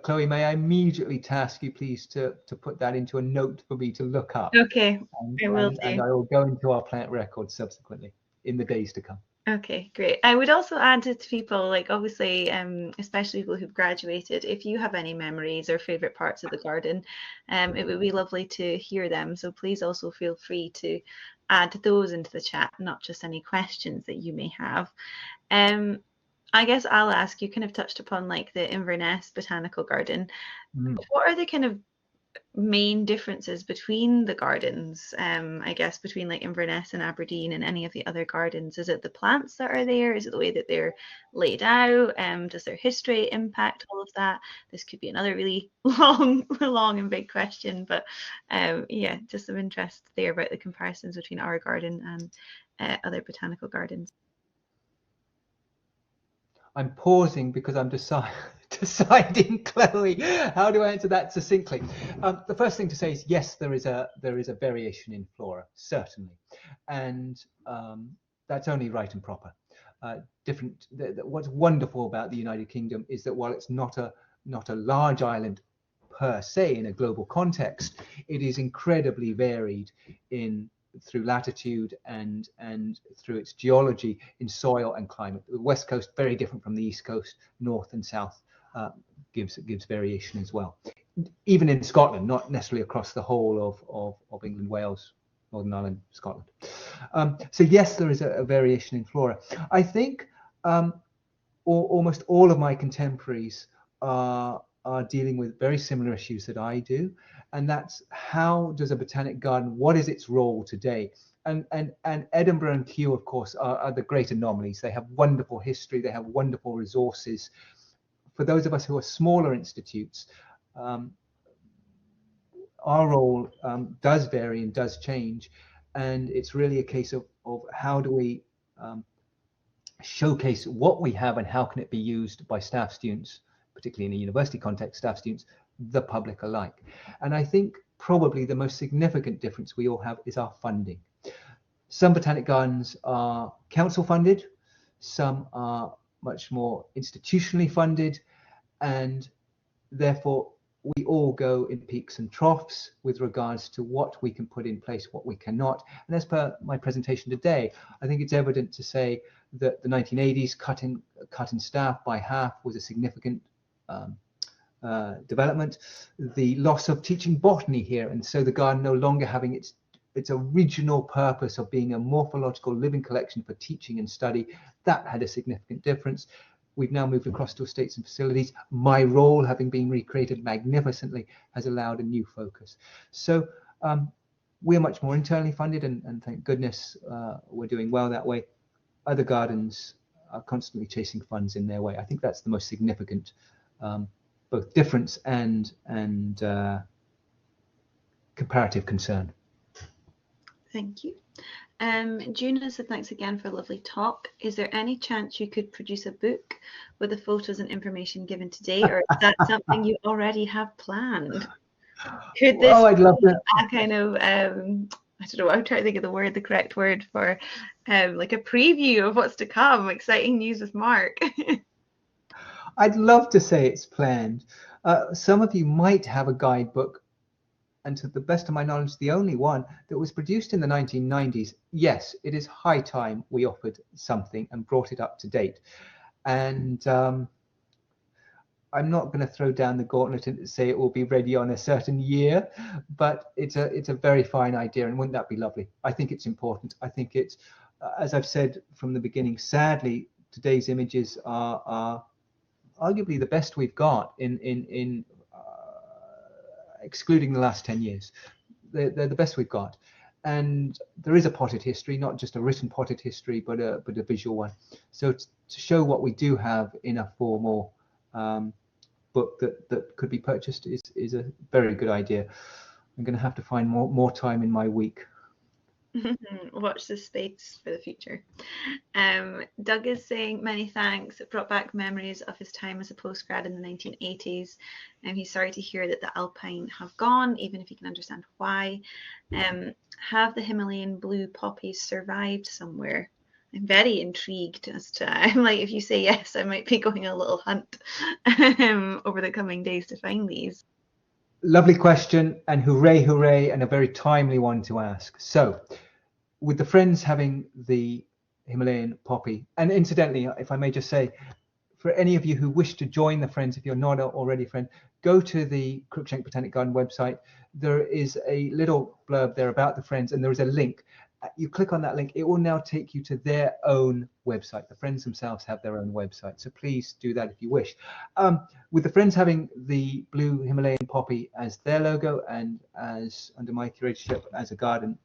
Chloe, may I immediately task you please to put that into a note for me to look up? Okay, I will do. And I will go into our plant records subsequently in the days to come. Okay, great. I would also add to people, like obviously, especially people who've graduated, if you have any memories or favourite parts of the garden, it would be lovely to hear them. So please also feel free to add those into the chat, not just any questions that you may have. I guess I'll ask, you kind of touched upon like the Inverness Botanical Garden. What are the kind of main differences between the gardens, I guess between like Inverness and Aberdeen and any of the other gardens? Is it the plants that are there? Is it the way that they're laid out? Does their history impact all of that? This could be another really long and big question, but yeah, just some interest there about the comparisons between our garden and other botanical gardens. I'm pausing because I'm deciding, Chloe, how do I answer that succinctly? The first thing to say is yes, there is a variation in flora, certainly, and that's only right and proper. What's wonderful about the United Kingdom is that while it's not a large island per se in a global context, it is incredibly varied through latitude and through its geology in soil and climate. The west coast very different from the east coast. North and south gives variation as well. even in Scotland, not necessarily across the whole of England, Wales, Northern Ireland, Scotland. So yes, there is a variation in flora. I think almost all of my contemporaries are dealing with very similar issues that I do, and that's how does a botanic garden, what is its role today? And Edinburgh and Kew, of course, are the great anomalies. They have wonderful history, they have wonderful resources. For those of us who are smaller institutes, our role does vary and does change, and it's really a case of how do we showcase what we have and how can it be used by staff, students, particularly in a university context, staff, students, the public alike. And I think probably the most significant difference we all have is our funding. Some botanic gardens are council funded, some are much more institutionally funded, and therefore we all go in peaks and troughs with regards to what we can put in place, what we cannot. And as per my presentation today, I think it's evident to say that the 1980s cutting staff by half was a significant development. The loss of teaching botany here, and so the garden no longer having its original purpose of being a morphological living collection for teaching and study, that had a significant difference. We've now moved across to estates and facilities. My role, having been recreated magnificently, has allowed a new focus. So we're much more internally funded, and thank goodness we're doing well that way. Other gardens are constantly chasing funds in their way. I think that's the most significant both difference and comparative concern. Thank you. Juna said thanks again for a lovely talk. Is there any chance you could produce a book with the photos and information given today, or is that something you already have planned? Could this I'd love to. A kind of I don't know, I'm trying to think of the correct word for like a preview of what's to come, exciting news with Mark. I'd love to say it's planned. Some of you might have a guidebook, and to the best of my knowledge, the only one that was produced in the 1990s. Yes, it is high time we offered something and brought it up to date. And I'm not going to throw down the gauntlet and say it will be ready on a certain year, but it's a very fine idea, and wouldn't that be lovely? I think it's important. I think it's, as I've said from the beginning, sadly, today's images are arguably the best we've got in excluding the last 10 years. They're the best we've got. And there is a potted history, not just a written potted history, but a visual one. So to show what we do have in a formal book that could be purchased is a very good idea. I'm going to have to find more time in my week. Watch this space for the future. Doug is saying many thanks. It brought back memories of his time as a postgrad in the 1980s, and he's sorry to hear that the alpine have gone, even if he can understand why. Have the Himalayan blue poppies survived somewhere? I'm very intrigued as to, I'm like, if you say yes, I might be going a little hunt over the coming days to find these. Lovely question, and hooray, and a very timely one to ask. So, with the Friends having the Himalayan poppy, and incidentally, if I may just say, for any of you who wish to join the Friends, if you're not already a friend, go to the Cruickshank Botanic Garden website. There is a little blurb there about the Friends, and there is a link. You click on that link, it will now take you to their own website. The Friends themselves have their own website, so please do that if you wish. With the Friends having the blue Himalayan poppy as their logo, and as under my curatorship as a garden,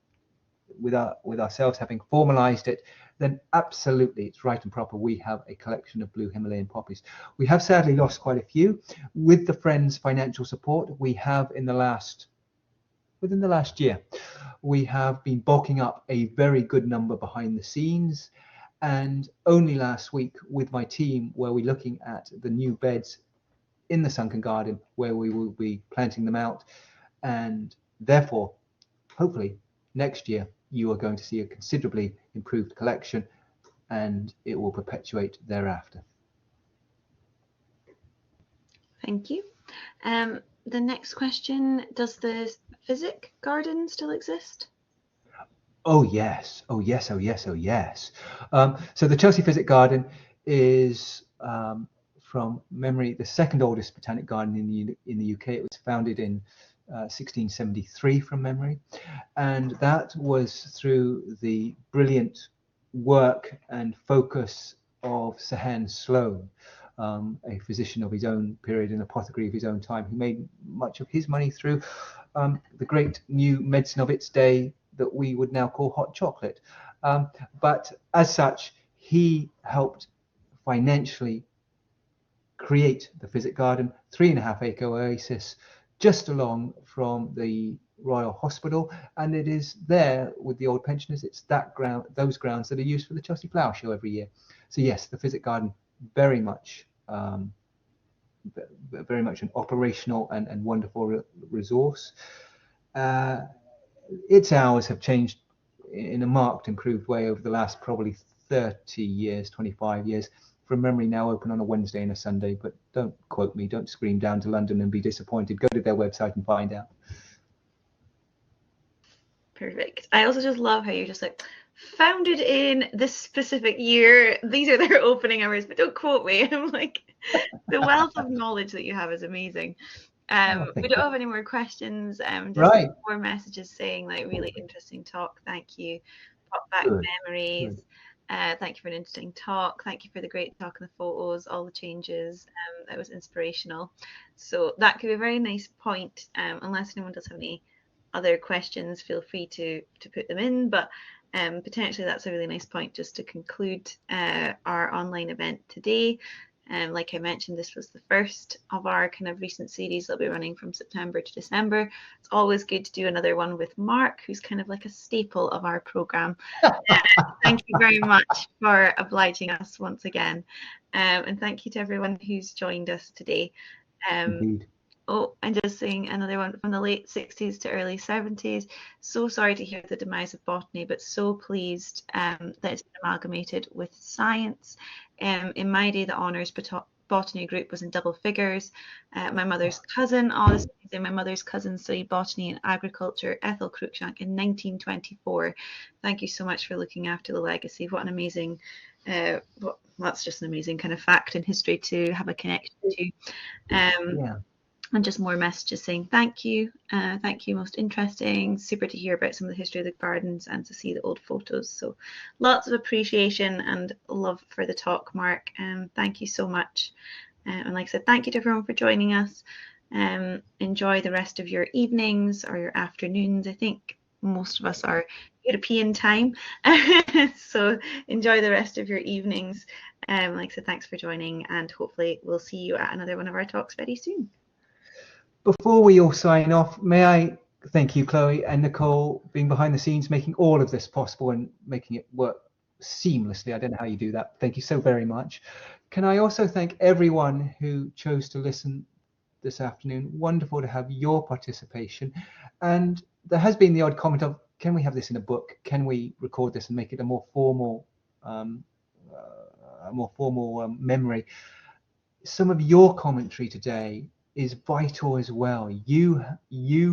with ourselves having formalized it, then absolutely it's right and proper we have a collection of blue Himalayan poppies. We have sadly lost quite a few. With the Friends financial support, we have within the last year, we have been bulking up a very good number behind the scenes, and only last week with my team were we looking at the new beds in the sunken garden where we will be planting them out, and therefore hopefully next year you are going to see a considerably improved collection, and it will perpetuate thereafter. Thank you. The next question, does the Physic Garden still exist? Oh yes. So the Chelsea Physic Garden is from memory, the second oldest botanic garden in the UK. It was founded in 1673 from memory, and that was through the brilliant work and focus of Sir Hans Sloane, a physician of his own period, an apothecary of his own time, who made much of his money through the great new medicine of its day that we would now call hot chocolate. But as such, he helped financially create the Physic Garden, 3.5 acre oasis just along from the Royal Hospital, and it is there with the old pensioners. It's that ground, those grounds that are used for the Chelsea Flower Show every year. So yes, the Physic Garden, very much an operational and wonderful resource. Its hours have changed in a marked improved way over the last probably 30 years, 25 years. From memory, now open on a Wednesday and a Sunday, but don't quote me, don't scream down to London and be disappointed. Go to their website and find out. Perfect. I also just love how you're just like, founded in this specific year, these are their opening hours, but don't quote me. I'm like, the wealth of knowledge that you have is amazing. We don't have any more questions. Just right. more messages saying like really interesting talk. Thank you. Pop back memories. Good. Thank you for an interesting talk. Thank you for the great talk and the photos, all the changes. That was inspirational. So that could be a very nice point. Unless anyone does have any other questions, feel free to put them in. But potentially that's a really nice point just to conclude our online event today. Like I mentioned, this was the first of our kind of recent series that'll be running from September to December. It's always good to do another one with Mark, who's kind of like a staple of our programme. Thank you very much for obliging us once again. And thank you to everyone who's joined us today. Indeed. Oh, and just saying another one from the late 60s to early 70s. So sorry to hear the demise of botany, but so pleased that it's been amalgamated with science. In my day, the honours botany group was in double figures. My mother's cousin, my mother's cousin studied botany and agriculture, Ethel Cruickshank, in 1924. Thank you so much for looking after the legacy. What an amazing, that's just an amazing kind of fact in history to have a connection to. Yeah. And just more messages saying thank you, most interesting, super to hear about some of the history of the gardens and to see the old photos. So lots of appreciation and love for the talk, Mark. Thank you so much. And like I said, thank you to everyone for joining us. Enjoy the rest of your evenings or your afternoons. I think most of us are European time. So enjoy the rest of your evenings. Like I said, thanks for joining, and hopefully we'll see you at another one of our talks very soon. Before we all sign off, may I thank you, Chloe and Nicole, being behind the scenes, making all of this possible and making it work seamlessly. I don't know how you do that. Thank you so very much. Can I also thank everyone who chose to listen this afternoon? Wonderful to have your participation. And there has been the odd comment of, can we have this in a book? Can we record this and make it a more formal memory? Some of your commentary today is vital as well. You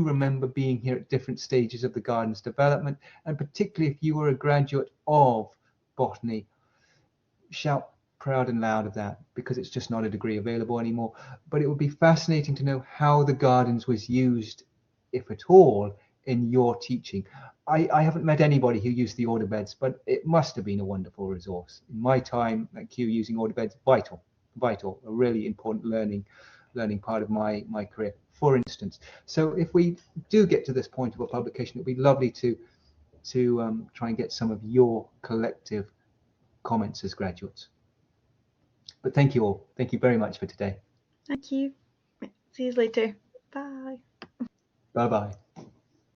remember being here at different stages of the garden's development, and particularly if you were a graduate of botany, shout proud and loud of that, because it's just not a degree available anymore. But it would be fascinating to know how the gardens was used, if at all, in your teaching. I haven't met anybody who used the order beds, but it must have been a wonderful resource. In my time at Kew, using order beds, vital, a really important learning part of my career, for instance. So if we do get to this point of a publication, it would be lovely to try and get some of your collective comments as graduates. But thank you all. Thank you very much for today. Thank you. See you later. Bye. Bye-bye.